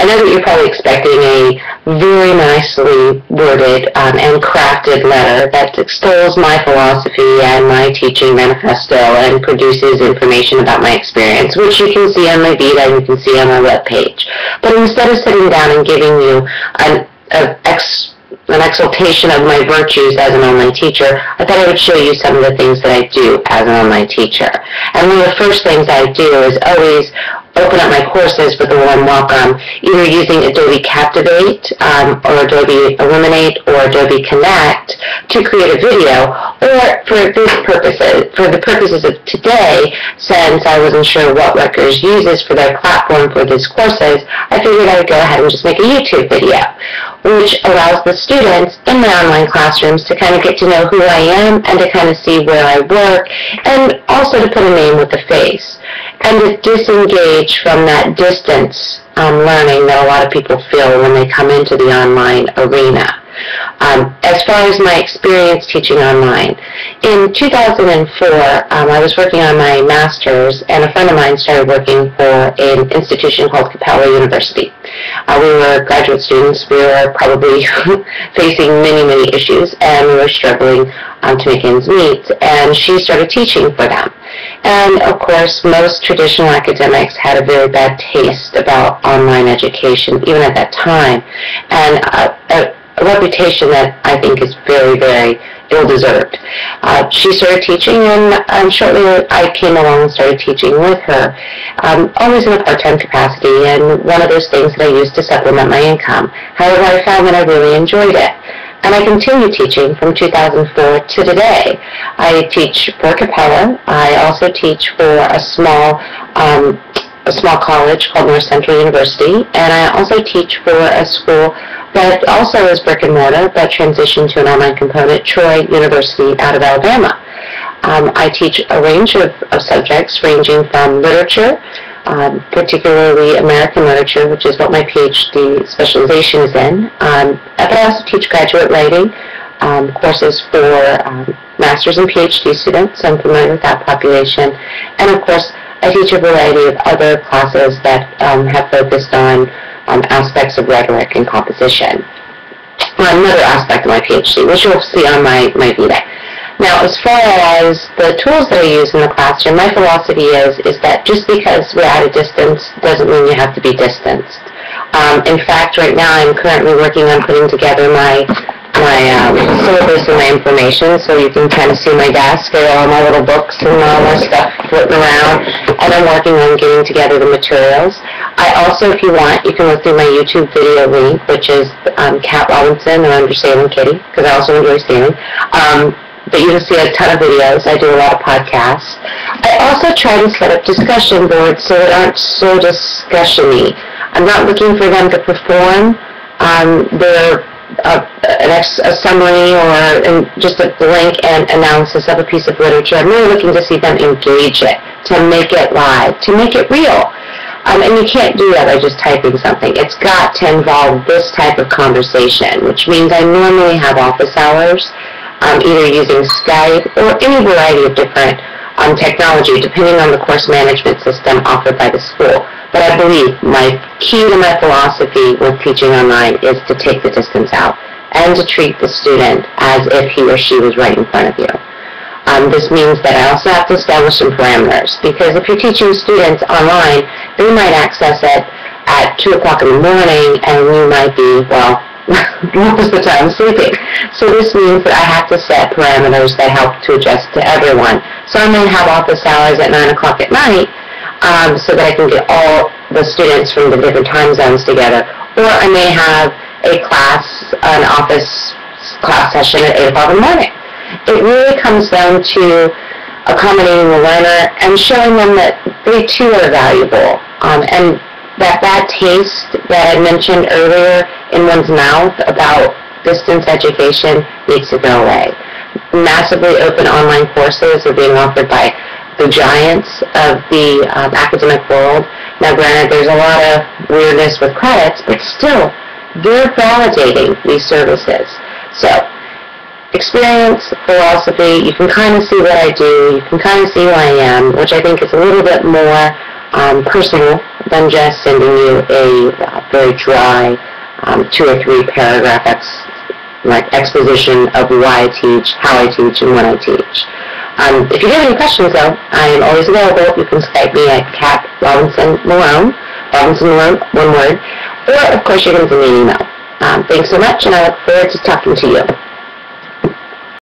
know that you're probably expecting a very nicely worded and crafted letter that extols my philosophy and my teaching manifesto and produces information about my experience, which you can see on my Vita and you can see on my webpage. But instead of sitting down and giving you an exaltation of my virtues as an online teacher, I thought I would show you some of the things that I do as an online teacher. And one of the first things I do is always open up my courses with a warm welcome, either using Adobe Captivate or Adobe Illuminate or Adobe Connect to create a video, or for the purposes of today, since I wasn't sure what Rutgers uses for their platform for these courses, I figured I would go ahead and just make a YouTube video, which allows the students in my online classrooms to kind of get to know who I am and to kind of see where I work, and also to put a name with a face, and to disengage from that distance learning that a lot of people feel when they come into the online arena. As far as my experience teaching online, in 2004, I was working on my master's, and a friend of mine started working for an institution called Capella University. We were graduate students. We were probably facing many, many issues, and we were struggling to make ends meet, and she started teaching for them. And, of course, most traditional academics had a very bad taste about online education, even at that time, and a reputation that I think is very, very ill-deserved. She started teaching, and shortly I came along and started teaching with her, always in a part-time capacity, and one of those things that I used to supplement my income. However, I found that I really enjoyed it. And I continue teaching from 2004 to today. I teach for Capella. I also teach for a small college called North Central University, and I also teach for a school that also is brick and mortar but transitioned to an online component, Troy University out of Alabama. I teach a range of subjects ranging from literature, particularly American literature, which is what my PhD specialization is in. But I also teach graduate writing courses for master's and PhD students. I'm familiar with that population. And of course, I teach a variety of other classes that have focused on aspects of rhetoric and composition. Another aspect of my PhD, which you'll see on my Vita. Now, as far as the tools that I use in the classroom, my philosophy is that just because we're at a distance doesn't mean you have to be distanced. In fact, right now I'm currently working on putting together my syllabus and my information, so you can kind of see my desk and all my little books and all my stuff floating around, and I'm working on getting together the materials. I also, if you want, you can look through my YouTube video link, which is Cat Robinson or Under Sailing Kitty, because I also enjoy sailing. But you can see a ton of videos. I do a lot of podcasts. I also try to set up discussion boards so they aren't so discussion-y. I'm not looking for them to perform a summary or just a blank and analysis of a piece of literature. I'm really looking to see them engage it, to make it live, to make it real. And you can't do that by just typing something. It's got to involve this type of conversation, which means I normally have office hours, either using Skype or any variety of different technology, depending on the course management system offered by the school. But I believe my key to my philosophy with teaching online is to take the distance out and to treat the student as if he or she was right in front of you. This means that I also have to establish some parameters, because if you're teaching students online, they might access it at 2 o'clock in the morning, and you might be, well, most of the time sleeping. So this means that I have to set parameters that help to adjust to everyone. So I may have office hours at 9 o'clock at night, so that I can get all the students from the different time zones together. Or I may have an office class session at 8 o'clock in the morning. It really comes down to accommodating the learner and showing them that they too are valuable. And that bad taste that I mentioned earlier in one's mouth about distance education needs to go away. Massively open online courses are being offered by the giants of the academic world. Now, granted, there's a lot of weirdness with credits, but still, they're validating these services. So, experience, philosophy, you can kind of see what I do, you can kind of see who I am, which I think is a little bit more personal than just sending you a very dry 2 or 3 paragraph exposition of why I teach, how I teach, and when I teach. If you have any questions, though, I am always available. You can Skype me at Kat Robinson Malone, one word, or, of course, you can send me an email. Thanks so much, and I look forward to talking to you.